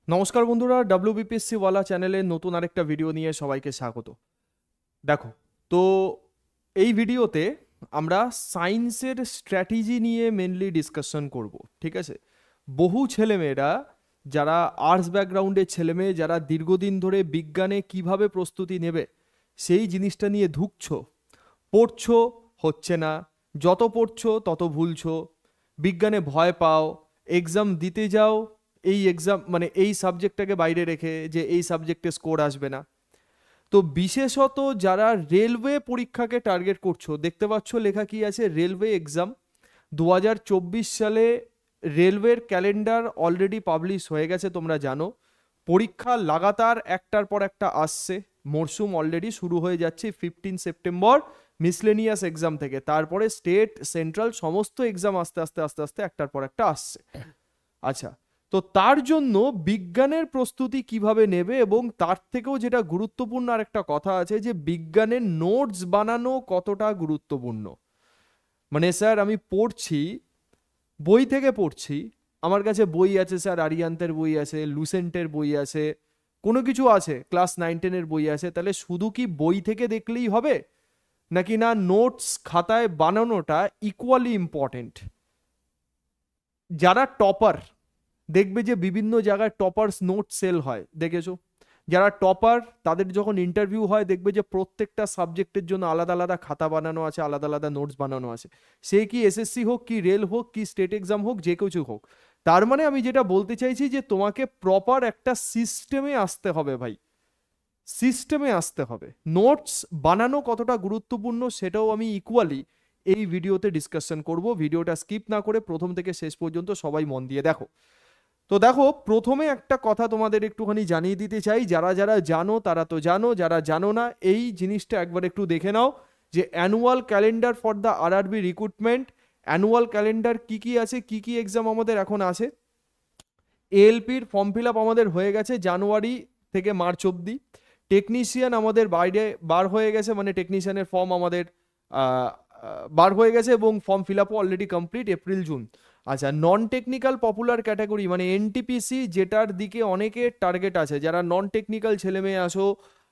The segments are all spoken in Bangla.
নমস্কার বন্ধুরা, ডব্লিউবিপিএসসি ওয়ালা চ্যানেলে নতুন আরেকটা ভিডিও নিয়ে সবাইকে স্বাগত। দেখো, তো এই ভিডিওতে আমরা সায়েন্সের স্ট্র্যাটেজি নিয়ে মেনলি ডিসকাশন করব। ঠিক আছে, বহু ছেলেমেয়েরা যারা আর্টস ব্যাকগ্রাউন্ডের ছেলেমেয়ে, যারা দীর্ঘদিন ধরে বিজ্ঞানে কিভাবে প্রস্তুতি নেবে সেই জিনিসটা নিয়ে ধুঁকছো, পড়ছো, হচ্ছে না, যত পড়ছো তত ভুলছো, বিজ্ঞানে ভয় পাও, এক্সাম দিতে যাও এই এক্সাম মানে এই সাবজেক্টটাকে বাইরে রেখে যে এই সাবজেক্টে স্কোর আসবে না। তো বিশেষত যারা রেলওয়ে পরীক্ষাকে টার্গেট করছো, দেখতে পাচ্ছ লেখা কি আছে, রেলওয়ে এক্সাম 2024 সালে রেলওয়ের ক্যালেন্ডার অলরেডি পাবলিশ হয়ে গেছে, তোমরা জানো। পরীক্ষা লাগাতার একটার পর একটা আসছে, মরশুম অলরেডি শুরু হয়ে যাচ্ছে 15 সেপ্টেম্বর মিসলেনিয়াস এক্সাম থেকে, তারপরে স্টেট সেন্ট্রাল সমস্ত এক্সাম আস্তে আস্তে আস্তে আস্তে একটার পর একটা আসছে। আচ্ছা, তো তার জন্য বিজ্ঞানের প্রস্তুতি কিভাবে নেবে, এবং তার থেকেও যেটা গুরুত্বপূর্ণ আরেকটা কথা আছে যে বিজ্ঞানের নোটস বানানো কতটা গুরুত্বপূর্ণ। মানে স্যার আমি পড়ছি, বই থেকে পড়ছি, আমার কাছে বই আছে স্যার, আরিয়ান্তের বই আছে, লুসেন্টের বই আছে, কোনো কিছু আছে, ক্লাস 9-10-এর বই আছে, তাহলে শুধু কি বই থেকে দেখলেই হবে নাকি না নোটস খাতায় বানানোটা ইকুয়ালি ইম্পর্টেন্ট? যারা টপার, দেখবে যে বিভিন্ন জায়গায় টপার্স নোট সেল হয়, দেখেছো? যারা টপার তাদের যখন ইন্টারভিউ হয় দেখবে যে প্রত্যেকটা সাবজেক্টের জন্য আলাদা আলাদা খাতা বানানো আছে, আলাদা আলাদা নোটস বানানো আছে, সে কি এসএসসি হোক, কি রেল হোক, কি স্টেট এক্সাম হোক, যে কিছু হোক। তার মানে আমি যেটা বলতে চাইছি যে তোমাকে প্রপার একটা সিস্টেমে আসতে হবে ভাই, সিস্টেমে আসতে হবে। নোটস বানানো কতটা গুরুত্বপূর্ণ সেটাও আমি ইকুয়ালি এই ভিডিওতে ডিসকাশন করব। ভিডিওটা স্কিপ না করে প্রথম থেকে শেষ পর্যন্ত সবাই মন দিয়ে দেখো। তো দেখো, প্রথমে একটা কথা তোমাদের একটুখানি জানিয়ে দিতে চাই, যারা যারা জানো তারা তো জানো, যারা জানো না এই জিনিসটা একবার একটু দেখে নাও যে annual calendar for the RRB recruitment, annual calendar কি কি আছে, কি কি এক্সাম আমাদের এখন আছে। এএলপির ফর্ম ফিল আপ আমাদের হয়ে গেছে জানুয়ারি থেকে মার্চ অবধি, টেকনিশিয়ান আমাদের বাইরে বার হয়ে গেছে, মানে টেকনিশিয়ানের ফর্ম আমাদের বার হয়ে গেছে এবং ফর্ম ফিল আপও অলরেডি কমপ্লিট এপ্রিল জুন। আচ্ছা, নন টেকনিক্যাল পপুলার ক্যাটাগরি মানে এনটিপিসি, যেটার দিকে অনেকের টার্গেট আছে, যারা নন টেকনিক্যাল ছেলেমেয়ে আছো,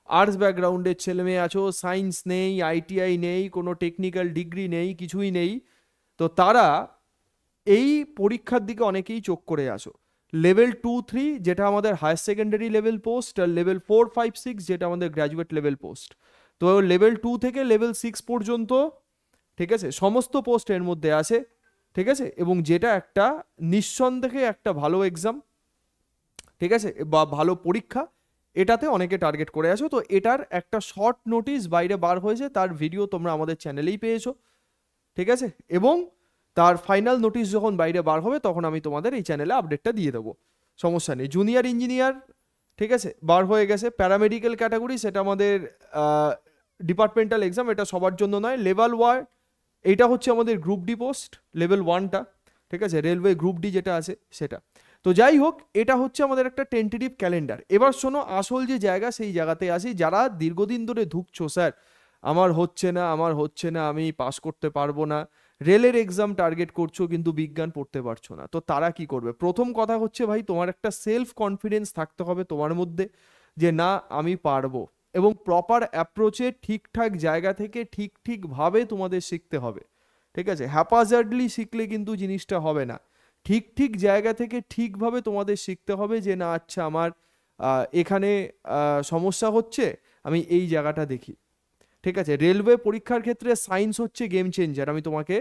আর্টস ব্যাকগ্রাউন্ডের ছেলেমেয়ে আছো, সায়েন্স নেই, আইটিআই নেই, কোনো টেকনিক্যাল ডিগ্রি নেই, কিছুই নেই, তো তারা এই পরীক্ষার দিকে অনেকেই চোখ করে আসো। লেভেল 2-3 যেটা আমাদের হায়ার সেকেন্ডারি লেভেল পোস্ট, আর লেভেল 4-5-6 যেটা আমাদের গ্র্যাজুয়েট লেভেল পোস্ট। তো লেভেল 2 থেকে লেভেল 6 পর্যন্ত, ঠিক আছে, সমস্ত পোস্ট এর মধ্যে আছে। ঠিক আছে, এবং যেটা একটা নিঃসন্দেহে একটা ভালো এক্সাম, ঠিক আছে, বা ভালো পরীক্ষা, এটাতে অনেকে টার্গেট করে আসো। তো এটার একটা শর্ট নোটিশ বাইরে বার হয়েছে, তার ভিডিও তোমরা আমাদের চ্যানেলেই পেয়েছো। ঠিক আছে, এবং তার ফাইনাল নোটিশ যখন বাইরে বার হবে তখন আমি তোমাদের এই চ্যানেলে আপডেটটা দিয়ে দেবো, সমস্যা নেই। জুনিয়র ইঞ্জিনিয়ার, ঠিক আছে, বার হয়ে গেছে। প্যারামেডিক্যাল ক্যাটাগরি, সেটা আমাদের ডিপার্টমেন্টাল এক্সাম, এটা সবার জন্য নয়। লেভেল 1 এইটা হচ্ছে আমাদের গ্রুপ ডি পোস্ট, লেভেল 1টা, ঠিক আছে, রেলওয়ে গ্রুপ ডি যেটা আছে সেটা। তো যাই হোক, এটা হচ্ছে আমাদের একটা টেন্টেটিভ ক্যালেন্ডার। এবার শোনো, আসল যে জায়গা সেই জায়গাতে আসি। যারা দীর্ঘদিন ধরে ধুঁকছো স্যার আমার হচ্ছে না, আমার হচ্ছে না, আমি পাস করতে পারবো না, রেলের এক্সাম টার্গেট করছো কিন্তু বিজ্ঞান পড়তে পারছো না, তো তারা কি করবে? প্রথম কথা হচ্ছে ভাই, তোমার একটা সেলফ কনফিডেন্স থাকতে হবে তোমার মধ্যে যে না আমি পারবো, এবং প্রপার অ্যাপ্রোচে ঠিকঠাক জায়গা থেকে ঠিক ঠিকভাবে তোমাদের শিখতে হবে। ঠিক আছে, হ্যাপাজার্ডলি শিখলে কিন্তু জিনিসটা হবে না। ঠিক ঠিক জায়গা থেকে ঠিকভাবে তোমাদের শিখতে হবে যে না আচ্ছা আমার এখানে সমস্যা হচ্ছে, আমি এই জায়গাটা দেখি। ঠিক আছে, রেলওয়ে পরীক্ষার ক্ষেত্রে সায়েন্স হচ্ছে গেম চেঞ্জার। আমি তোমাকে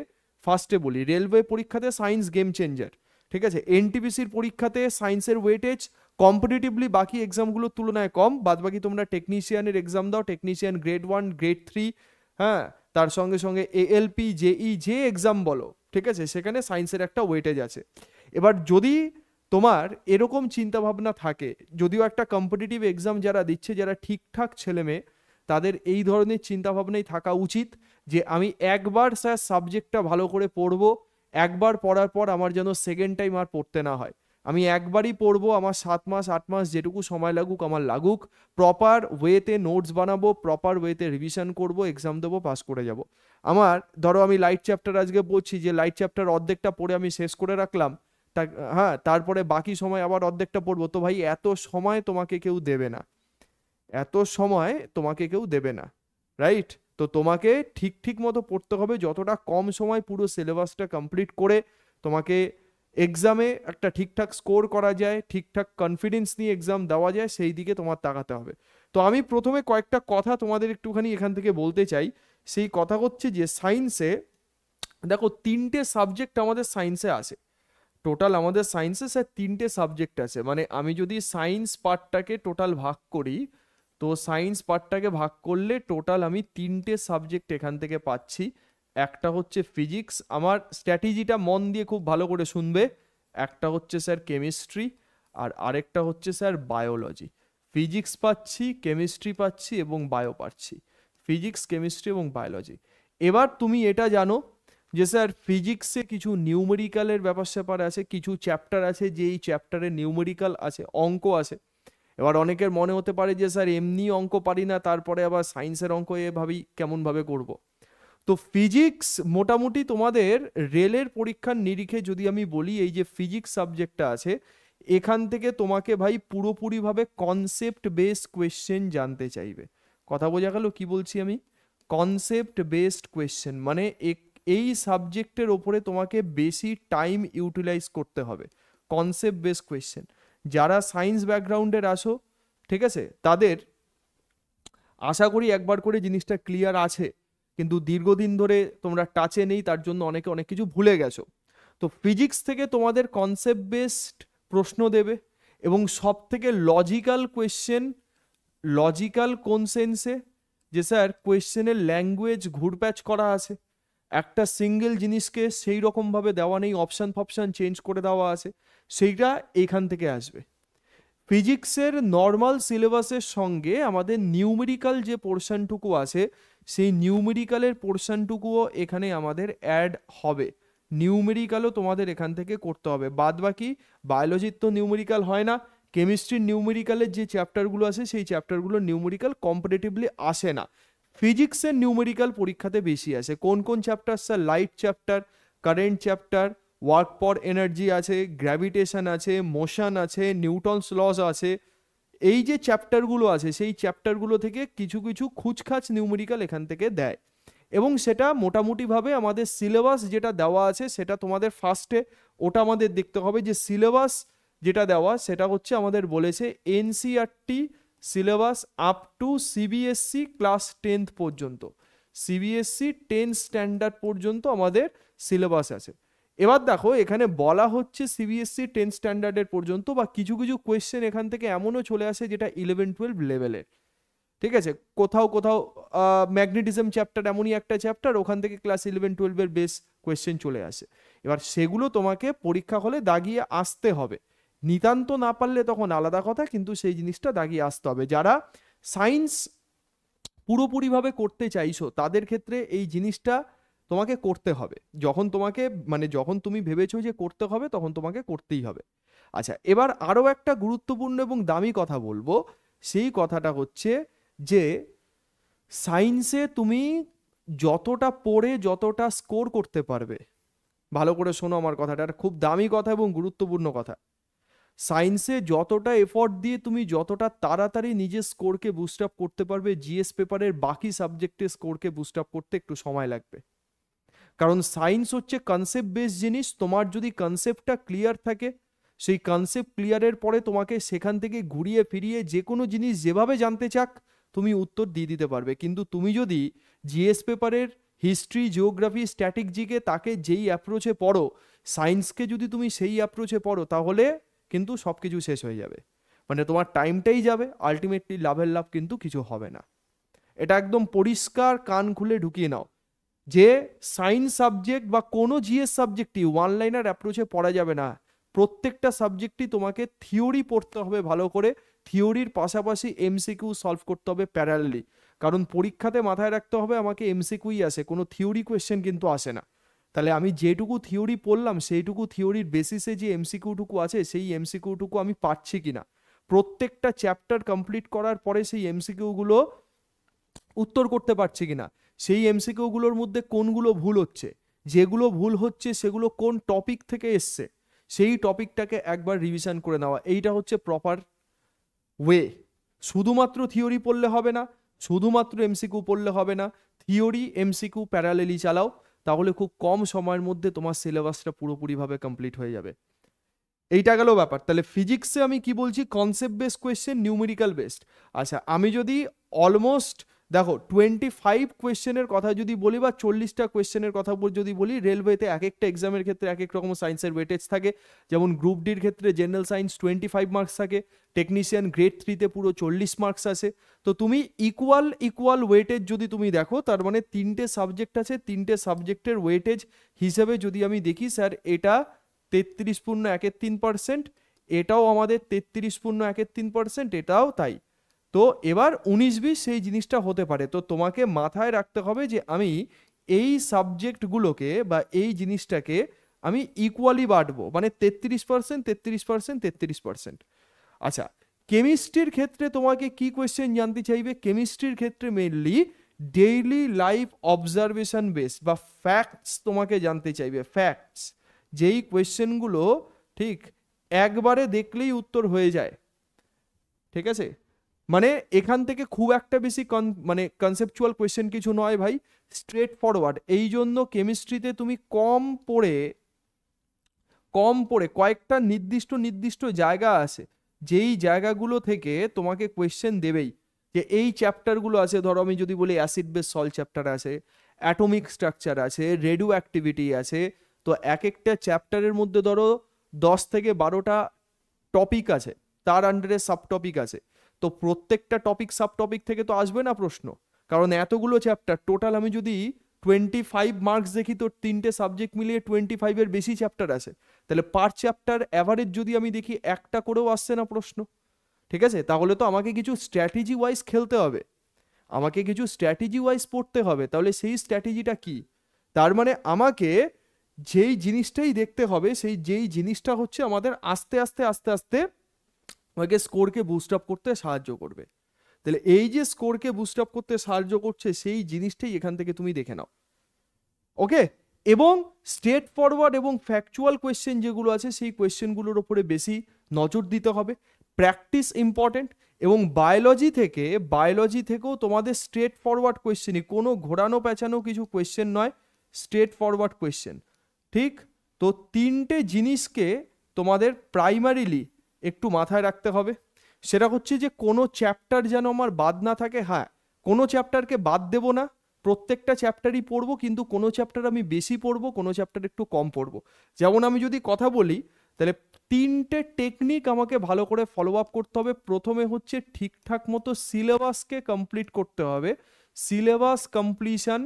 ফার্স্টে বলি, রেলওয়ে পরীক্ষাতে সায়েন্স গেম চেঞ্জার। ঠিক আছে, এনটিপিসির পরীক্ষাতে সায়েন্সের ওয়েটেজ কম্পিটিটিভলি বাকি এক্সামগুলোর তুলনায় কম। বাদ বাকি তোমরা টেকনিশিয়ানের এক্সাম দাও, টেকনিশিয়ান গ্রেড 1, গ্রেড 3, হ্যাঁ, তার সঙ্গে সঙ্গে এএলপি, জেই, যে এক্সাম বলো, ঠিক আছে, সেখানে সায়েন্সের একটা ওয়েটেজ আছে। এবার যদি তোমার এরকম চিন্তা ভাবনা থাকে, যদিও একটা কম্পিটিটিভ এক্সাম যারা দিচ্ছে, যারা ঠিকঠাক ছেলে মেয়ে, তাদের এই ধরনের চিন্তাভাবনাই থাকা উচিত যে আমি একবার স্যার সাবজেক্টটা ভালো করে পড়বো, একবার পড়ার পর আমার যেন সেকেন্ড টাইম আর পড়তে না হয়। আমি একবারই পড়বো, আমার 7 মাস 8 মাস যেটুকু সময় লাগুক আমার লাগুক, প্রপার ওয়েতে নোটস বানাবো, প্রপার ওয়েতে রিভিশন করব, এক্সাম দেবো, পাস করে যাব। আমার ধরো আমি লাইট চ্যাপ্টার আজকে পড়ছি, যে লাইট চ্যাপ্টার অর্ধেকটা পড়ে আমি শেষ করে রাখলাম, হ্যাঁ, তারপরে বাকি সময় আবার অর্ধেকটা পড়বো। তো ভাই এত সময় তোমাকে কেউ দেবে না, এত সময় তোমাকে কেউ দেবে না, রাইট? তো তোমাকে ঠিক ঠিক মতো পড়তে হবে, যতটা কম সময় পুরো সিলেবাসটা কমপ্লিট করে তোমাকে এক্সামে একটা ঠিকঠাক স্কোর করা যায়, ঠিকঠাক কনফিডেন্স নিয়ে এক্সাম দেওয়া যায়, সেই দিকে তোমার তাকাতে হবে। তো আমি প্রথমে কয়েকটা কথা তোমাদের একটুখানি এখান থেকে বলতে চাই। সেই কথা হচ্ছে যে সায়েন্সে দেখো 3টে সাবজেক্ট আমাদের সায়েন্সে আছে। টোটাল আমাদের সায়েন্সে স্যার 3টে সাবজেক্ট আছে। মানে আমি যদি সায়েন্স পার্টটাকে টোটাল ভাগ করি, তো সায়েন্স পার্টটাকে ভাগ করলে টোটাল আমি 3টে সাবজেক্ট এখান থেকে পাচ্ছি। একটা হচ্ছে ফিজিক্স, আমার স্ট্র্যাটেজিটা মন দিয়ে খুব ভালো করে শুনবে। একটা হচ্ছে স্যার কেমিস্ট্রি, আর আরেকটা হচ্ছে স্যার বায়োলজি। ফিজিক্স পাচ্ছি, কেমিস্ট্রি পাচ্ছি এবং বায়ো পাচ্ছি। ফিজিক্স, কেমিস্ট্রি এবং বায়োলজি। এবার তুমি এটা জানো যে স্যার ফিজিক্সে কিছু নিউমেরিক্যালের ব্যাপার স্যাপার আছে, কিছু চ্যাপ্টার আছে যে এই চ্যাপ্টারে নিউমেরিক্যাল আছে, অঙ্ক আছে। এবার অনেকের মনে হতে পারে যে স্যার এমনি অঙ্ক পারি না, তারপরে আবার সায়েন্সের অঙ্ক ভাবি কেমনভাবে করব। তো ফিজিক্স মোটামুটি তোমাদের রেলের পরীক্ষার নিরিখে যদি আমি বলি, এই যে ফিজিক্স সাবজেক্টটা আছে, এখান থেকে তোমাকে ভাই পুরোপুরিভাবে কনসেপ্ট বেসড কোয়েশ্চেন জানতে চাইবে। কথা বোঝা গেল কি বলছি আমি? কনসেপ্ট বেসড কোয়েশ্চেন মানে এই সাবজেক্টের ওপরে তোমাকে বেশি টাইম ইউটিলাইজ করতে হবে। কনসেপ্ট বেসড কোয়েশ্চেন যারা সায়েন্স ব্যাকগ্রাউন্ডের আসো, ঠিক আছে, তাদের আশা করি একবার করে জিনিসটা ক্লিয়ার আছে, কিন্তু দীর্ঘদিন ধরে তোমরা টাচে নেই, তার জন্য অনেকে অনেক কিছু ভুলে গেছো। তো ফিজিক্স থেকে তোমাদের কনসেপ্ট বেসড প্রশ্ন দেবে, এবং সব থেকে লজিক্যাল কোয়েশ্চেন। লজিক্যাল কোন সেন্সে? যে স্যার কোয়েশ্চেনের ল্যাঙ্গুয়েজ ঘুরপ্যাচ করা আছে, একটা সিঙ্গেল জিনিসকে সেই রকমভাবে দেওয়া নেই, অপশান ফপশান চেঞ্জ করে দেওয়া আছে, সেইটা এইখান থেকে আসবে। ফিজিক্সের নর্মাল সিলেবাসের সঙ্গে আমাদের নিউমেরিক্যাল যে পোর্শনটুকু আছে, সেই নিউমেরিক্যালের পোর্শনটুকুও এখানে আমাদের অ্যাড হবে। নিউমেরিক্যালও তোমাদের এখান থেকে করতে হবে। বাদ বাকি বায়োলজির তো নিউমেরিক্যাল হয় না, কেমিস্ট্রির নিউমেরিক্যালের যে চ্যাপ্টারগুলো আছে সেই চ্যাপ্টারগুলোর নিউমেরিক্যাল কম্পারেটিভলি আসে না। ফিজিক্সের নিউমেরিক্যাল পরীক্ষাতে বেশি আসে। কোন কোন chapter sir? Light chapter, current chapter, work পর এনার্জি আছে, গ্র্যাভিটেশন আছে, মোশন আছে, নিউটনস লস আছে। এই যে চ্যাপ্টারগুলো আছে সেই চ্যাপ্টারগুলো থেকে কিছু কিছু খুচখাচ নিউমেরিক্যাল এখান থেকে দেয়, এবং সেটা মোটামুটিভাবে আমাদের সিলেবাস যেটা দেওয়া আছে সেটা তোমাদের ফার্স্টে ওটা আমাদের দেখতে হবে যে সিলেবাস যেটা দেওয়া সেটা হচ্ছে আমাদের বলেছে NCERT syllabus up to CBSE class 10th পর্যন্ত, সিবিএসসি 10 স্ট্যান্ডার্ড পর্যন্ত আমাদের সিলেবাস আছে। এবার দেখো এখানে বলা হচ্ছে সিবিএসসি 10 স্ট্যান্ডার্ডের পর্যন্ত, বা কিছু কিছু কোয়েশ্চেন এখান থেকে এমনও চলে আসে যেটা 11-12 লেভেলের, ঠিক আছে। কোথাও কোথাও ম্যাগনেটিজম চ্যাপ্টার এমনই একটা চ্যাপ্টার, ওখান থেকে ক্লাস 11-12 বেস কোয়েশ্চেন চলে আসে। এবার সেগুলো তোমাকে পরীক্ষা হলে দাগিয়ে আসতে হবে। নিতান্ত না পারলে তখন আলাদা কথা, কিন্তু সেই জিনিসটা দাগিয়ে আসতে হবে। যারা সায়েন্স পুরোপুরিভাবে করতে চাইছো তাদের ক্ষেত্রে এই জিনিসটা তোমাকে করতে হবে। যখন তোমাকে মানে যখন তুমি ভেবেছো যে করতে হবে, তখন তোমাকে করতেই হবে। আচ্ছা, এবার আরো একটা গুরুত্বপূর্ণ এবং দামি কথা বলবো। সেই কথাটা হচ্ছে যে সায়েন্সে তুমি যতটা পড়ে যতটা স্কোর করতে পারবে, ভালো করে শোনো আমার কথাটা, খুব দামি কথা এবং গুরুত্বপূর্ণ কথা। সায়েন্সে যতটা এফর্ট দিয়ে তুমি যতটা তাড়াতাড়ি নিজের স্কোরকে বুস্ট আপ করতে পারবে, জিএস পেপারের বাকি সাবজেক্টের স্কোরকে বুস্ট আপ করতে একটু সময় লাগবে। কারণ সায়েন্স হচ্ছে কনসেপ্ট বেস জিনিস। তোমার যদি কনসেপ্টটা ক্লিয়ার থাকে, সেই কনসেপ্ট ক্লিয়ারের পরে তোমাকে সেখান থেকে ঘুরিয়ে ফিরিয়ে যে কোনো জিনিস যেভাবে জানতে চাক তুমি উত্তর দিয়ে দিতে পারবে। কিন্তু তুমি যদি জিএস পেপারের হিস্ট্রি, জিওগ্রাফি, স্ট্যাটিক জিকে তাকে যেই অ্যাপ্রোচে পড়ো, সায়েন্সকে যদি তুমি সেই অ্যাপ্রোচে পড়ো, তাহলে কিন্তু সব কিছু শেষ হয়ে যাবে। মানে তোমার টাইমটাই যাবে, আলটিমেটলি লাভের লাভ কিন্তু কিছু হবে না। এটা একদম পরিষ্কার কান খুলে ঢুকিয়ে নাও যে সায়েন্স সাবজেক্ট বা কোনো জিএস সাবজেক্টই ওয়ান লাইনার অ্যাপ্রোচে পড়া যাবে না। প্রত্যেকটা সাবজেক্টই তোমাকে থিওরি পড়তে হবে ভালো করে, থিওরির পাশাপাশি এমসিকিউ সলভ করতে হবে প্যারালালি। কারণ পরীক্ষাতে মাথায় রাখতে হবে আমাকে এমসিকিউই আসে, কোনো থিওরি কোয়েশ্চেন কিন্তু আসে না। তাহলে আমি যেটুকু থিওরি পড়লাম সেইটুকু থিওরির বেসিসে যে এমসিকিউটুকু আছে সেই এমসিকিউটুকু আমি পাচ্ছি কিনা, প্রত্যেকটা চ্যাপ্টার কমপ্লিট করার পরে সেই এমসিকিউগুলো উত্তর করতে পারছি কিনা, সেই এমসিকিউগুলোর মধ্যে কোনগুলো ভুল হচ্ছে, যেগুলো ভুল হচ্ছে সেগুলো কোন টপিক থেকে এসছে, সেই টপিকটাকে একবার রিভিশন করে নেওয়া, এইটা হচ্ছে প্রপার ওয়ে। শুধুমাত্র থিওরি পড়লে হবে না, শুধুমাত্র এমসিকিউ পড়লে হবে না, থিওরি এমসিকিউ প্যারালেলি চালাও, তাহলে খুব কম সময়ের মধ্যে তোমার সিলেবাসটা পুরোপুরিভাবে কমপ্লিট হয়ে যাবে। এইটা গেল ব্যাপার। তাহলে ফিজিক্সে আমি কি বলছি, concept based question, numerical based. আচ্ছা, আমি যদি অলমোস্ট দেখো 25 কোয়েশ্চেনের কথা যদি বলি বা 40টা কোয়েশ্চেনের কথা যদি বলি, রেলওয়েতে এক একটা এক্সামের ক্ষেত্রে এক এক রকম সায়েন্সের ওয়েটেজ থাকে। যেমন গ্রুপ ডির ক্ষেত্রে জেনারেল সায়েন্স 25 মার্কস থাকে, টেকনিশিয়ান গ্রেড 3তে পুরো 40 মার্কস আছে। তো তুমি ইকুয়াল ওয়েটেজ যদি তুমি দেখো, তার মানে 3টে সাবজেক্ট আছে, 3টে সাবজেক্টের ওয়েটেজ হিসেবে যদি আমি দেখি, স্যার এটা 33.13%, এটাও আমাদের 33.13%, এটাও তাই। তো এবার 19-20 সেই জিনিসটা হতে পারে। তো তোমাকে মাথায় রাখতে হবে যে আমি এই সাবজেক্টগুলোকে বা এই জিনিসটাকে আমি ইকুয়ালি বাঁটবো, মানে 33%, 33%, 33%। আচ্ছা, কেমিস্ট্রির ক্ষেত্রে তোমাকে কি কোয়েশ্চেন জানতে চাইবে? কেমিস্ট্রির ক্ষেত্রে mainly daily life observation base বা ফ্যাক্টস তোমাকে জানতে চাইবে, ফ্যাক্টস, যেই কোয়েশ্চেনগুলো ঠিক একবারে দেখলেই উত্তর হয়ে যায়। ঠিক আছে, মানে এখান থেকে খুব একটা বেশি মানে কনসেপচুয়াল কোয়েশ্চেন কিছু নয় ভাই, স্ট্রেট ফরওয়ার্ড। এই জন্য কেমিস্ট্রিতে তুমি কম পড়ে কয়েকটা নির্দিষ্ট জায়গা আছে, যেই জায়গাগুলো থেকে তোমাকে কোয়েশ্চেন দেবেই, যে এই চ্যাপ্টারগুলো আছে। ধরো আমি যদি বলি অ্যাসিড বেস সল্ট চ্যাপ্টার আছে, অ্যাটমিক স্ট্রাকচার আছে, রেডিও অ্যাক্টিভিটি আছে। তো এক একটা চ্যাপ্টারের মধ্যে ধরো 10 থেকে 12টা টপিক আছে, তার আন্ডারে সাব টপিক আছে। তো প্রত্যেকটা টপিক সাব টপিক থেকে তো আসবে না প্রশ্ন, কারণ এতগুলো চ্যাপ্টার টোটাল। আমি যদি 25 মার্কস দেখি, তো 3টে সাবজেক্ট মিলিয়ে 25-এর বেশি চ্যাপ্টার আছে। তাহলে পার চ্যাপ্টার অ্যাভারেজ যদি আমি দেখি, একটা করেও আসছে না প্রশ্ন। ঠিক আছে, তাহলে তো আমাকে কিছু স্ট্র্যাটেজি ওয়াইজ খেলতে হবে, আমাকে কিছু স্ট্র্যাটেজি ওয়াইজ পড়তে হবে। তাহলে সেই স্ট্র্যাটেজিটা কি? তার মানে আমাকে যেই জিনিসটাই দেখতে হবে, যেই জিনিসটা হচ্ছে আমাদের আস্তে আস্তে আমাকে স্কোরকে বুস্ট আপ করতে সাহায্য করবে। তাহলে এই যে স্কোরকে বুস্ট আপ করতে সাহায্য করছে, সেই জিনিসটাই এখান থেকে তুমি দেখে নাও। ওকে, এবং স্ট্রেট ফরওয়ার্ড এবং ফ্যাকচুয়াল কোয়েশ্চেন যেগুলো আছে, সেই কোয়েশ্চেনগুলোর ওপরে বেশি নজর দিতে হবে। Practice important. এবং বায়োলজি থেকেও তোমাদের স্ট্রেট ফরওয়ার্ড কোয়েশ্চেনই, কোনো ঘোরানো পেঁচানো কিছু কোয়েশ্চেন নয়, স্ট্রেট ফরওয়ার্ড কোয়েশ্চেন। ঠিক, তো 3টে জিনিসকে তোমাদের প্রাইমারিলি একটু মাথায় রাখতে হবে। সেটা হচ্ছে যে কোনো চ্যাপ্টার যেন আমার বাদ না থাকে। হ্যাঁ, কোনো চ্যাপ্টারকে বাদ দেব না, প্রত্যেকটা চ্যাপ্টারই পড়বো, কিন্তু কোনো চ্যাপ্টার আমি বেশি পড়বো, কোনো চ্যাপ্টার একটু কম পড়বো। যেমন আমি যদি কথা বলি, তাহলে 3টে টেকনিক আমাকে ভালো করে ফলো আপ করতে হবে। প্রথমে হচ্ছে ঠিকঠাক মতো সিলেবাসকে কমপ্লিট করতে হবে। সিলেবাস কমপ্লিশন,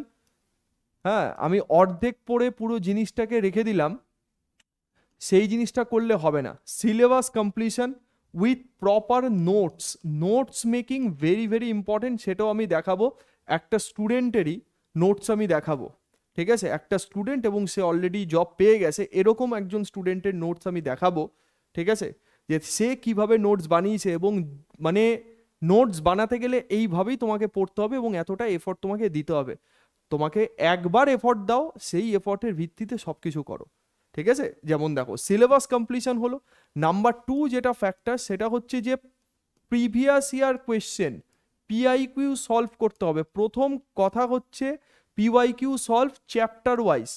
হ্যাঁ, আমি অর্ধেক পড়ে পুরো জিনিসটাকে রেখে দিলাম, সেই জিনিসটা করলে হবে না। Syllabus completion with proper notes making very very important. সেটাও আমি দেখাবো, একটা স্টুডেন্টেরই নোটস আমি দেখাবো। ঠিক আছে, একটা স্টুডেন্ট এবং সে অলরেডি জব পেয়ে গেছে, এরকম একজন স্টুডেন্টের নোটস আমি দেখাবো। ঠিক আছে, যে সে কিভাবে নোটস বানিয়েছে, এবং মানে নোটস বানাতে গেলে এইভাবেই তোমাকে পড়তে হবে এবং এতটা এফোর্ট তোমাকে দিতে হবে। তোমাকে একবার এফোর্ট দাও, সেই এফোর্টের ভিত্তিতে সব কিছু করো। ঠিক আছে, যেমন দেখো সিলেবাস কমপ্লিশন হলো। নাম্বার 2 যেটা ফ্যাক্টর, সেটা হচ্ছে যে previous year question PIQ solve করতে হবে। প্রথম কথা হচ্ছে পিওয়াইকিউ সলভ চ্যাপ্টার ওয়াইজ।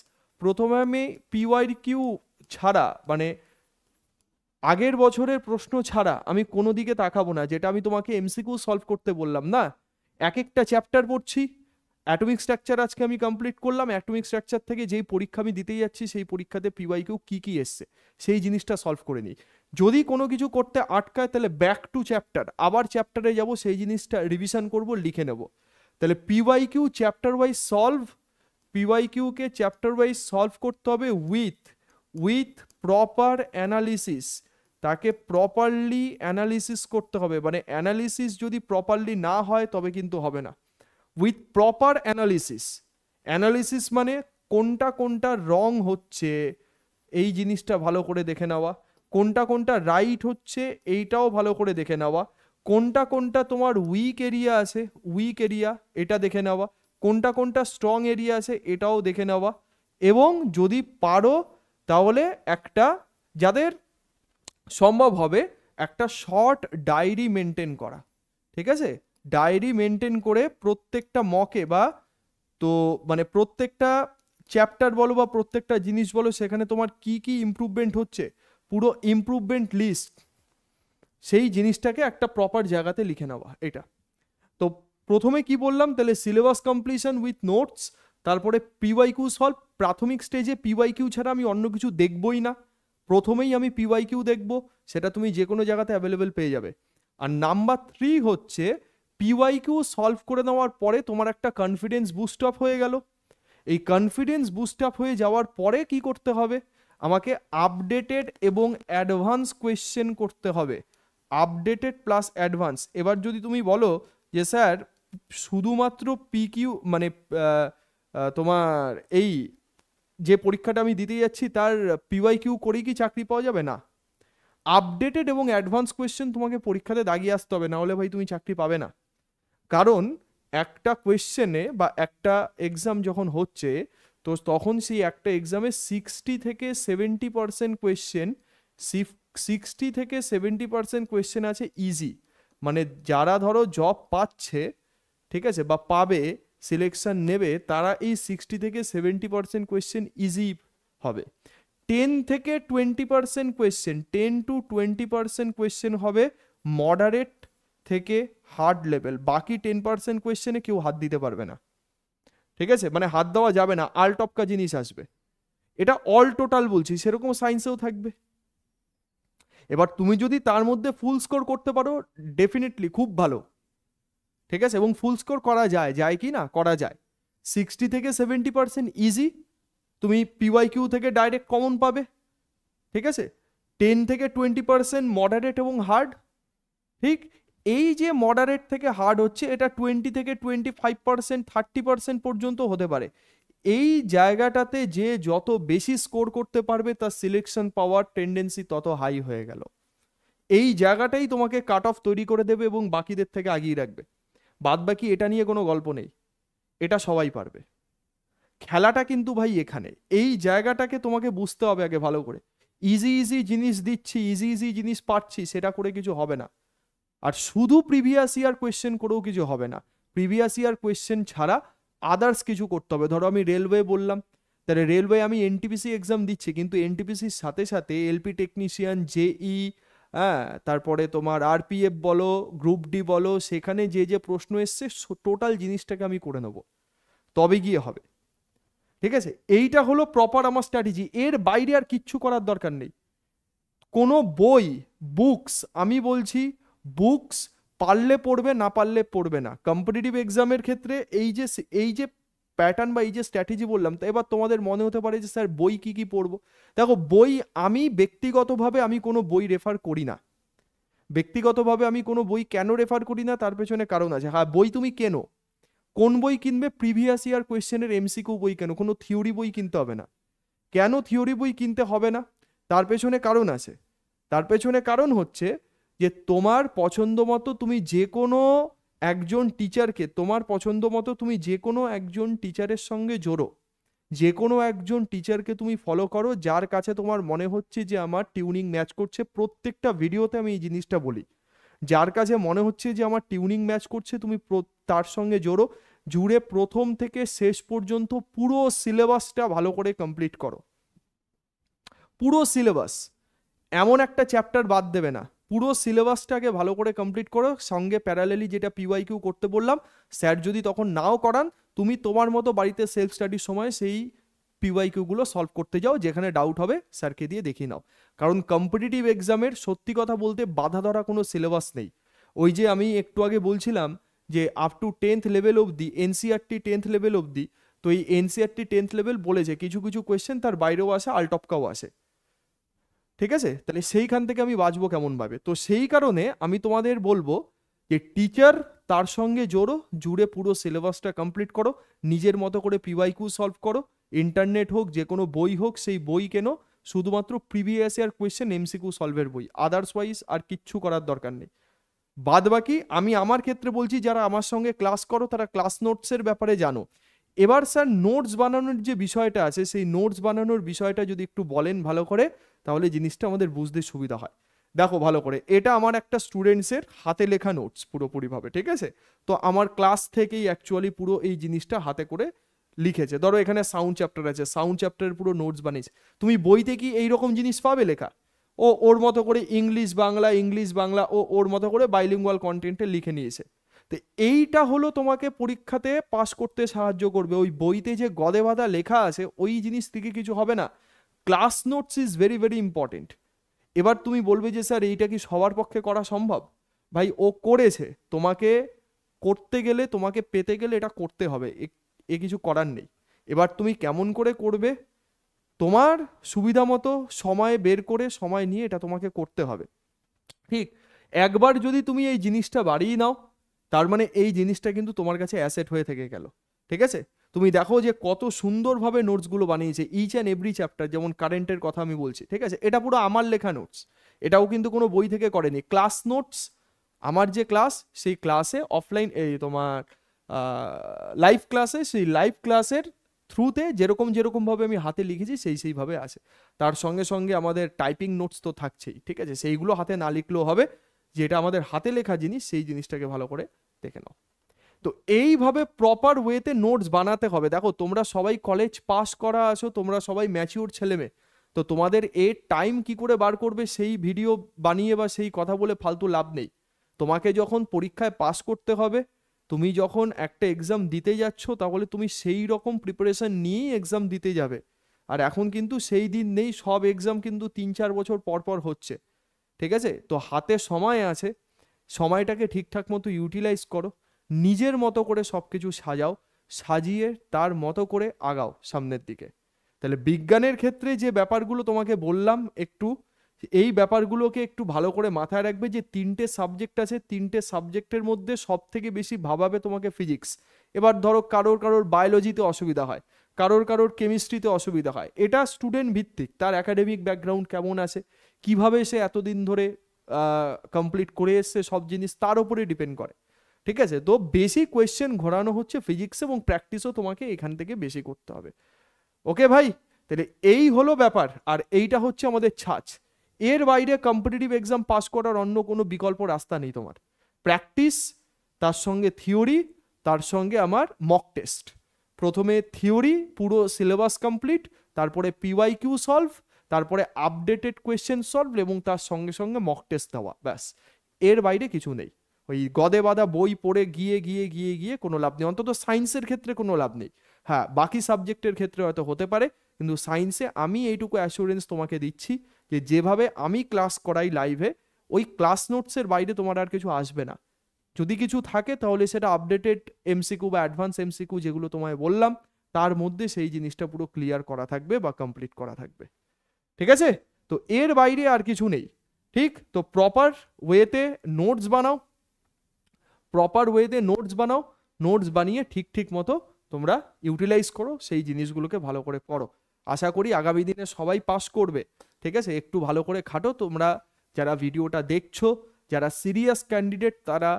প্রথমে আমি পিওয়াইকিউ ছাড়া, মানে আগের বছরের প্রশ্ন ছাড়া আমি কোনো দিকে তাকাবো না। যেটা আমি তোমাকে এমসিকিউ সলভ করতে বললাম না, এক একটা চ্যাপ্টার পড়ছি। অ্যাটমিক স্ট্রাকচার আজকে আমি কমপ্লিট করলাম, অ্যাটমিক স্ট্রাকচার থেকে যেই পরীক্ষা আমি দিতেই যাচ্ছি, সেই পরীক্ষাতে পিওয়াইকিউ কি এসছে সেই জিনিসটা সলভ করে নিই। যদি কোনো কিছু করতে আটকায়, তাহলে ব্যাক টু চ্যাপ্টার, আবার চ্যাপ্টারে যাব, সেই জিনিসটা রিভিশন করব, লিখে নেব। তাহলে পিওয়াইকিউ চ্যাপ্টার ওয়াইজ সলভ, পিওয়াইকিউকে চ্যাপ্টার ওয়াইজ সলভ করতে হবে উইথ প্রপার অ্যানালিসিস। তাকে প্রপারলি অ্যানালিসিস করতে হবে, মানে অ্যানালিসিস যদি প্রপারলি না হয় তবে কিন্তু হবে না। উইথ প্রপার অ্যানালিসিস মানে কোনটা রং হচ্ছে এই জিনিসটা ভালো করে দেখে নেওয়া, কোনটা রাইট হচ্ছে এইটাও ভালো করে দেখে নেওয়া, কোনটা তোমার উইক এরিয়া আছে, উইক এরিয়া এটা দেখে নেওয়া, কোনটা স্ট্রং এরিয়া আছে এটাও দেখে নেওয়া। এবং যদি পারো তাহলে একটা যাদের সম্ভব হবে একটা শর্ট ডায়েরি মেনটেন করা, ঠিক আছে, ডায়েরি মেনটেন করে প্রত্যেকটা মকে বা তো মানে প্রত্যেকটা চ্যাপ্টার বলো বা প্রত্যেকটা জিনিস বলো সেখানে তোমার কি কি ইমপ্রুভমেন্ট হচ্ছে, পুরো ইমপ্রুভমেন্ট লিস্ট সেই জিনিসটাকে একটা প্রপার জায়গাতে লিখে নেওয়া। এটা তো প্রথমে কি বললাম, তাহলে সিলেবাস কমপ্লিশন উইথ নোটস, তারপরে পিওয়াইকিউ সলভ। প্রাথমিক স্টেজে পিওয়াইকিউ ছাড়া আমি অন্য কিছু দেখবই না, প্রথমেই আমি পিওয়াইকিউ দেখব, সেটা তুমি যে কোনো জায়গাতে অ্যাভেলেবেল পেয়ে যাবে। আর নাম্বার 3 হচ্ছে পিওয়াইকিউ সলভ করে নেওয়ার পরে তোমার একটা কনফিডেন্স বুস্ট আপ হয়ে গেল। এই কনফিডেন্স বুস্ট আপ হয়ে যাওয়ার পরে কি করতে হবে, আমাকে আপডেটেড এবং অ্যাডভান্স কোয়েশ্চেন করতে হবে, আপডেটেড প্লাস অ্যাডভান্স। এবার যদি তুমি বলো যে স্যার শুধুমাত্র পিকিউ মানে তোমার এই যে পরীক্ষাটা আমি দিতে যাচ্ছি তার পিওয়াইকিউ করেই কি চাকরি পাওয়া যাবে, না, আপডেটেড এবং অ্যাডভান্স কোয়েশ্চেন তোমাকে পরীক্ষাতে দাগিয়ে আসতে হবে, না হলে ভাই তুমি চাকরি পাবে না। কারণ একটা কোয়েশ্চেনে বা একটা এক্সাম যখন হচ্ছে তো তখন সেই একটা এক্সামে 60 থেকে 70% কোয়েশ্চেন, 60 থেকে 70% কোয়েশ্চেন আছে ইজি, মানে যারা ধরো জব পাচ্ছে, ঠিক আছে, বা পাবে, সিলেকশন নেবে, তারা এই 60 থেকে 70% কোয়েশ্চেন ইজি হবে। 10 থেকে 20% কোয়েশ্চেন, 10 to 20% কোয়েশ্চেন হবে মডারেট থেকে হার্ড লেভেল, বাকি 10% কোয়েশ্চেনে কেউ হাত দিতে পারবে না, ঠিক আছে, মানে হাত দেওয়া যাবে না, আলটপকা জিনিস আসবে। এটা অল টোটাল বলছি, সেরকম সায়েন্সেও থাকবে। এবার তুমি যদি তার মধ্যে ফুল স্কোর করতে পারো ডেফিনেটলি খুব ভালো, ঠিক আছে, এবং ফুল স্কোর করা যায়, যায় কি না, করা যায়। 60 থেকে 70% ইজি, তুমি পিওয়াইকিউ থেকে ডাইরেক্ট কমন পাবে, ঠিক আছে। 10 থেকে 20% মডারেট এবং হার্ড, ঠিক। এই যে মডারেট থেকে হার্ড হচ্ছে এটা 20 থেকে 25%, 30% পর্যন্ত হতে পারে। এই জায়গাটাতে যে যত বেশি স্কোর করতে পারবে তার সিলেকশন পাওয়ার টেন্ডেন্সি তত হাই হয়ে গেল। এই জায়গাটাই তোমাকে কাট অফ তৈরি করে দেবে এবং বাকিদের থেকে আগিয়ে রাখবে। বাদ বাকি এটা নিয়ে কোনো গল্প নেই, এটা সবাই পারবে। খেলাটা কিন্তু ভাই এখানে, এই জায়গাটাকে তোমাকে বুঝতে হবে আগে ভালো করে। ইজি ইজি জিনিস দিচ্ছি, ইজি ইজি জিনিস পাচ্ছি, সেটা করে কিছু হবে না। আর শুধু প্রিভিয়াস ইয়ার কোয়েশ্চেন করেও কিছু হবে না, প্রিভিয়াস ইয়ার কোয়েশ্চেন ছাড়া আদার্স কিছু করতে হবে। ধরো আমি রেলওয়ে বললাম, তাহলে রেলওয়ে আমি এনটিপিসি এক্সাম দিচ্ছি, কিন্তু এনটিপিসির সাথে সাথে এলপি টেকনিশিয়ান, জেই, হ্যাঁ, তারপরে তোমার আরপিএফ বলো, গ্রুপ ডি বলো, সেখানে যে যে প্রশ্ন এসছে টোটাল জিনিসটাকে আমি করে নেবো, তবে গিয়ে হবে, ঠিক আছে। এইটা হলো প্রপার আমার স্ট্র্যাটেজি, এর বাইরে আর কিচ্ছু করার দরকার নেই। কোনো বই, বুকস, আমি বলছি বুকস পারলে পড়বে, না পারলে পড়বে না। কম্পিটিটিভ এক্সামের ক্ষেত্রে এই যে প্যাটার্ন বা এই যে স্ট্র্যাটেজি বললাম, তো এবার তোমাদের মনে হতে পারে যে স্যার বই কি কি পড়বো। দেখো বই আমি ব্যক্তিগতভাবে আমি কোনো বই রেফার করি না, ব্যক্তিগতভাবে আমি কোনো বই কেন রেফার করি না তার পেছনে কারণ আছে। হ্যাঁ, বই তুমি কেনো, কোন বই কিনবে, প্রিভিয়াস ইয়ার কোয়েশ্চেনের এমসিকিউ বই কেন, কোনো থিওরি বই কিনতে হবে না। কেন থিওরি বই কিনতে হবে না, তার পেছনে কারণ আছে। তার পেছনে কারণ হচ্ছে যে তোমার পছন্দ মতো তুমি যে কোনো একজন টিচারকে, তোমার পছন্দ মতো তুমি যে কোনো একজন টিচারের সঙ্গে জোড়ো, যে কোনো একজন টিচারকে তুমি ফলো করো যার কাছে তোমার মনে হচ্ছে যে আমার টিউনিং ম্যাচ করছে। প্রত্যেকটা ভিডিওতে আমি এই জিনিসটা বলি, যার কাছে মনে হচ্ছে যে আমার টিউনিং ম্যাচ করছে তুমি তার সঙ্গে জোড়ো, জুড়ে প্রথম থেকে শেষ পর্যন্ত পুরো সিলেবাসটা ভালো করে কমপ্লিট করো। পুরো সিলেবাস, এমন একটা চ্যাপ্টার বাদ দেবে না, পুরো সিলেবাসটাকে ভালো করে কমপ্লিট করো। সঙ্গে প্যারালেলি যেটা পিওয়াইকিউ করতে বললাম, স্যার যদি তখন নাও করান, তুমি তোমার মতো বাড়িতে সেলফ স্টাডির সময় সেই পিওয়াইকিউগুলো সলভ করতে যাও, যেখানে ডাউট হবে স্যারকে দিয়ে দেখিয়ে নাও। কারণ কম্পিটিটিভ এক্সামের সত্যি কথা বলতে বাধা ধরা কোনো সিলেবাস নেই। ওই যে আমি একটু আগে বলছিলাম যে আপ টু 10th লেভেল অবধি, এনসিআরটি 10th লেভেল অবধি, তো এই এনসিআরটি 10th লেভেল বলেছে কিছু কিছু কোয়েশ্চেন তার বাইরেও আসে, আলটপকাও আসে, ঠিক আছে। তাহলে সেইখান থেকে আমি বাঁচবো কেমন ভাবে, তো সেই কারণে আমি তোমাদের বলবো যে টিচার তার সঙ্গে জোড়ো, জুড়ে পুরো সিলেবাসটা কমপ্লিট করো, নিজের মতো করে পিওয়াইকিউ সলভ করো, ইন্টারনেট হোক যে কোনো বই হোক সেই বই কেনো, শুধুমাত্র প্রিভিয়াস ইয়ার কোয়েশ্চেন এমসিকিউ সলভের বই, আদার্সওয়াইজ আর কিচ্ছু করার দরকার নেই। বাদ বাকি আমি আমার ক্ষেত্রে বলছি, যারা আমার সঙ্গে ক্লাস করো তারা ক্লাস নোটসের ব্যাপারে জানো, এবার স্যার নোটস বানানোর যে বিষয়টা আছে, সেই নোটস বানানোর বিষয়টা যদি একটু বলেন ভালো করে, তাহলে জিনিসটা আমাদের বুঝতে সুবিধা হয়। দেখো ভালো করে, এটা আমার একটা স্টুডেন্টসের হাতে লেখা নোটস পুরোপুরিভাবে, ঠিক আছে? তো আমার ক্লাস থেকেই অ্যাকচুয়ালি পুরো এই জিনিসটা হাতে করে লিখেছে। ধরো এখানে সাউন্ড চ্যাপ্টার আছে, সাউন্ড চ্যাপ্টারের পুরো নোটস বানিয়েছে। তুমি বইতে কি এইরকম জিনিস পাবে লেখা? ও ওর মতো করে ইংলিশ বাংলা ও ওর মতো করে বাইলিঙ্গুয়াল কন্টেন্টে লিখে নিয়েছে। তো এইটা হলো তোমাকে পরীক্ষাতে পাস করতে সাহায্য করবে। ওই বইতে যে গদে বাঁধা লেখা আছে ওই জিনিস থেকে কিছু হবে না। Class notes is very very important. এবার তুমি বলবে যে স্যার এইটা কি সবার পক্ষে করা সম্ভব? ভাই ও করেছে, তোমাকে করতে গেলে, তোমাকে পেতে গেলে এটা করতে হবে, এ কিছু করার নেই। এবার তুমি কেমন করে করবে, তোমার সুবিধা মতো সময় বের করে সময় নিয়ে এটা তোমাকে করতে হবে। ঠিক, একবার যদি তুমি এই জিনিসটা বাড়িয়ে নাও, তার মানে এই জিনিসটা কিন্তু তোমার কাছে অ্যাসেট হয়ে থেকে গেল। ঠিক আছে, তুমি দেখো যে কত সুন্দরভাবে নোটসগুলো বানিয়েছে ইচ অ্যান্ড এভরি চ্যাপ্টার। যেমন কারেন্টের কথা আমি বলছি, ঠিক আছে, এটা পুরো আমার লেখা নোটস, এটাও কিন্তু কোনো বই থেকে করেনি। ক্লাস নোটস, আমার যে ক্লাস সেই ক্লাসে অফলাইন এই তোমার লাইভ ক্লাসে, সেই লাইভ ক্লাসের থ্রুতে যেরকম যেরকমভাবে আমি হাতে লিখেছি সেইভাবে আছে। তার সঙ্গে সঙ্গে আমাদের টাইপিং নোটস তো থাকছেই, ঠিক আছে, সেইগুলো হাতে না লিখলেও হবে। যেটা আমাদের হাতে লেখা জিনিস সেই জিনিসটাকে ভালো করে দেখে নাও। তো এইভাবে প্রপার ওয়েতে নোটস বানাতে হবে। দেখো তোমরা সবাই কলেজ পাস করা আছো, তোমরা সবাই ম্যাচিওর ছেলেমেয়ে, তো তোমাদের এর টাইম কি করে বার করবে সেই ভিডিও বানিয়ে বা সেই কথা বলে ফালতু লাভ নেই। তোমাকে যখন পরীক্ষায় পাস করতে হবে, তুমি যখন একটা এক্সাম দিতে যাচ্ছ, তাহলে তুমি সেই রকম প্রিপারেশন নিয়েই এক্সাম দিতে যাবে। আর এখন কিন্তু সেই দিন নেই, সব এক্সাম কিন্তু 3-4 বছর পর পর হচ্ছে। ঠিক আছে, তো হাতে সময় আছে, সময়টাকে ঠিকঠাক মতো ইউটিলাইজ করো, নিজের মতো করে সব কিছু সাজাও, সাজিয়ে তার মতো করে আগাও সামনের দিকে। তাহলে বিজ্ঞানের ক্ষেত্রে যে ব্যাপারগুলো তোমাকে বললাম একটু, এই ব্যাপারগুলোকে একটু ভালো করে মাথায় রাখবে যে 3টে সাবজেক্ট আছে, 3টে সাবজেক্টের মধ্যে সব থেকে বেশি ভাবাবে তোমাকে ফিজিক্স। এবার ধরো কারোর কারোর বায়োলজিতে অসুবিধা হয়, কারোর কারোর কেমিস্ট্রিতে অসুবিধা হয়, এটা স্টুডেন্ট ভিত্তিক, তার একাডেমিক ব্যাকগ্রাউন্ড কেমন আছে, কিভাবে সে এতদিন ধরে কমপ্লিট করে এসছে, সব জিনিস তার উপরে ডিপেন্ড করে। ঠিক আছে, তো বেশি কোয়েশ্চেন ঘোরানো হচ্ছে ফিজিক্স, এবং প্র্যাকটিসও তোমাকে এখান থেকে বেশি করতে হবে। ওকে ভাই, তাহলে এই হলো ব্যাপার, আর এইটা হচ্ছে আমাদের ছাঁচ। এর বাইরে কম্পিটিটিভ এক্সাম পাস করার অন্য কোনো বিকল্প রাস্তা নেই তোমার। প্র্যাকটিস, তার সঙ্গে থিওরি, তার সঙ্গে আমার মক টেস্ট। প্রথমে থিওরি পুরো সিলেবাস কমপ্লিট, তারপরে PYQ সলভ, তারপরে আপডেটেড কোয়েশ্চেন সলভ, এবং তার সঙ্গে সঙ্গে মক টেস্ট দেওয়া, ব্যাস। এর বাইরে কিছু নেই। ওই গদে বাঁধা বই পড়ে গিয়ে গিয়ে গিয়ে গিয়ে কোনো লাভ নেই, অন্তত সায়েন্সের ক্ষেত্রে কোনো লাভ নেই। হ্যাঁ, বাকি সাবজেক্টের ক্ষেত্রে হয়তো হতে পারে, কিন্তু সায়েন্সে আমি এইটুকু অ্যাসুরেন্স তোমাকে দিচ্ছি যে যেভাবে আমি ক্লাস করাই লাইভে, ওই ক্লাস নোটসের বাইরে তোমার আর কিছু আসবে না। যদি কিছু থাকে তাহলে সেটা আপডেটেড MCQ বা অ্যাডভান্স MCQ যেগুলো তোমায় বললাম, তার মধ্যে সেই জিনিসটা পুরো ক্লিয়ার করা থাকবে বা কমপ্লিট করা থাকবে। ঠিক আছে, তো এর বাইরে আর কিছু নেই। ঠিক, তো প্রপার ওয়েতে নোটস বানাও, প্রপার ওয়েতে নোটস বানাও, নোটস বানিয়ে ঠিক ঠিক মতো তোমরা ইউটিলাইজ করো, সেই জিনিসগুলোকে ভালো করে করো। আশা করি আগামী দিনে সবাই পাস করবে। ঠিক আছে, একটু ভালো করে খাটো তোমরা। যারা ভিডিওটা দেখছো, যারা সিরিয়াস ক্যান্ডিডেট, তারা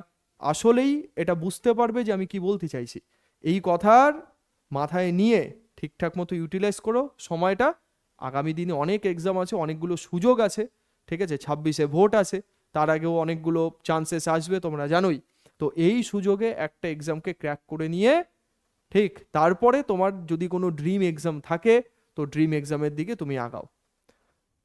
আসলেই এটা বুঝতে পারবে যে আমি কি বলতে চাইছি। এই কথার মাথায় নিয়ে ঠিকঠাক মতো ইউটিলাইজ করো সময়টা। আগামী দিনে অনেক এক্সাম আছে, অনেকগুলো সুযোগ আছে। ঠিক আছে, 26-এ ভোট আছে, তার আগেও অনেকগুলো চান্সেস আসবে, তোমরা জানোই। তো এই সুযোগে একটা এক্সামকে ক্র্যাক করে নিয়ে, ঠিক তারপরে তোমার যদি কোনো ড্রিম এক্সাম থাকে, তো ড্রিম এক্সামের দিকে তুমি আগাও।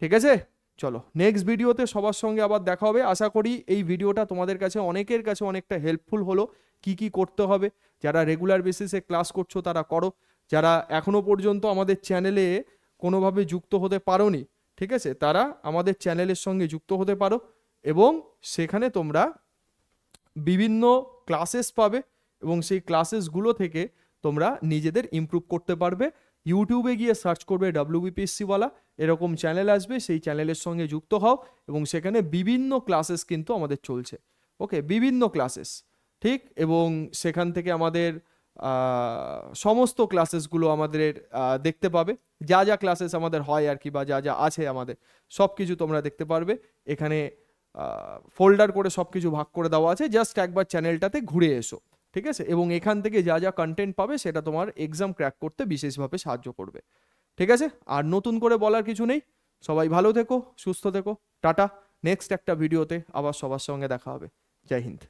ঠিক আছে, চলো নেক্সট ভিডিওতে সবার সঙ্গে আবার দেখা হবে। আশা করি এই ভিডিওটা তোমাদের কাছে অনেকের কাছে অনেকটা হেল্পফুল হলো। কি কি করতে হবে, যারা রেগুলার বেসিসে ক্লাস করছো তারা করো, যারা এখনো পর্যন্ত আমাদের চ্যানেলে কোনোভাবে যুক্ত হতে পারোনি, ঠিক আছে, তারা আমাদের চ্যানেলের সঙ্গে যুক্ত হতে পারো, এবং সেখানে তোমরা বিভিন্ন ক্লাসেস পাবে, এবং সেই ক্লাসেসগুলো থেকে তোমরা নিজেদের ইমপ্রুভ করতে পারবে। ইউটিউবে গিয়ে সার্চ করবে WBPSC-ওয়ালা, এরকম চ্যানেল আসবে, সেই চ্যানেলের সঙ্গে যুক্ত হও, এবং সেখানে বিভিন্ন ক্লাসেস কিন্তু আমাদের চলছে। ওকে, বিভিন্ন ক্লাসেস, ঠিক, এবং সেখান থেকে আমাদের সমস্ত ক্লাসেসগুলো আমাদের দেখতে পাবে। যা যা ক্লাসেস আমাদের হয় আর কি, বা যা যা আছে আমাদের, সব কিছু তোমরা দেখতে পারবে। এখানে ফোল্ডার করে সব কিছু ভাগ করে দেওয়া আছে, জাস্ট একবার চ্যানেলটাতে ঘুরে এসো। ঠিক আছে, এবং এখান থেকে যা যা কন্টেন্ট পাবে সেটা তোমার এক্সাম ক্র্যাক করতে বিশেষভাবে সাহায্য করবে। ঠিক আছে, আর নতুন করে বলার কিছু নেই। সবাই ভালো থেকো, সুস্থ থেকো, টাটা। নেক্সট একটা ভিডিওতে আবার সবার সঙ্গে দেখা হবে। জয় হিন্দ।